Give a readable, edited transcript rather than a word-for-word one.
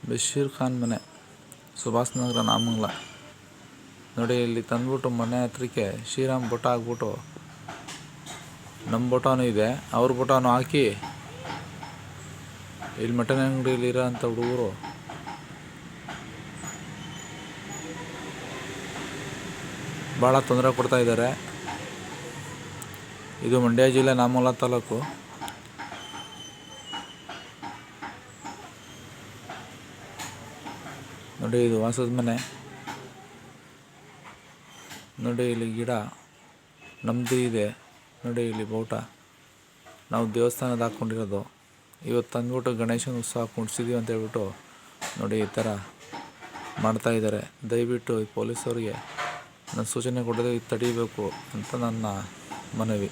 ಬಶೀರ್ ಖಾನ್ ಮನೆ, ಸುಭಾಷ್ ನಗರ, ನಾಮಂಗಲ. ನೋಡಿ ಇಲ್ಲಿ ತಂದ್ಬಿಟ್ಟು ಮನೆ ಹತ್ರಕ್ಕೆ ಶ್ರೀರಾಮ್ ಫೋಟೋ ಹಾಕ್ಬಿಟ್ಟು ನಮ್ಮ ಫೋಟೋನೂ ಇದೆ, ಅವ್ರ ಫೋಟೋನೂ ಹಾಕಿ ಇಲ್ಲಿ ಮಟನ್ ಅಂಗಡಿಯಲ್ಲಿರೋ ಅಂಥ ಹುಡುಗರು ಭಾಳ ತೊಂದರೆ ಕೊಡ್ತಾಯಿದ್ದಾರೆ. ಇದು ಮಂಡ್ಯ ಜಿಲ್ಲೆ ನಾಮಂಗಲ ತಾಲೂಕು. ನೋಡಿ ಇದು ವಾಸದ ಮನೆ. ನೋಡಿ ಇಲ್ಲಿ ಗಿಡ ನಮ್ಮದು ಇದೆ. ನೋಡಿ ಇಲ್ಲಿ ಬಾವುಟ ನಾವು ದೇವಸ್ಥಾನದ ಹಾಕ್ಕೊಂಡಿರೋದು. ಇವತ್ತು ತಂದ್ಬಿಟ್ಟು ಗಣೇಶನ ಉತ್ಸವ ಕುಣಿಸಿದ್ದೀವಿ ಅಂತ ಹೇಳ್ಬಿಟ್ಟು ನೋಡಿ ಈ ಥರ ಮಾಡ್ತಾಯಿದ್ದಾರೆ. ದಯವಿಟ್ಟು ಪೊಲೀಸವ್ರಿಗೆ ನಾನು ಸೂಚನೆ ಕೊಡೋದೇ ತಡೀಬೇಕು ಅಂತ ನನ್ನ ಮನವಿ.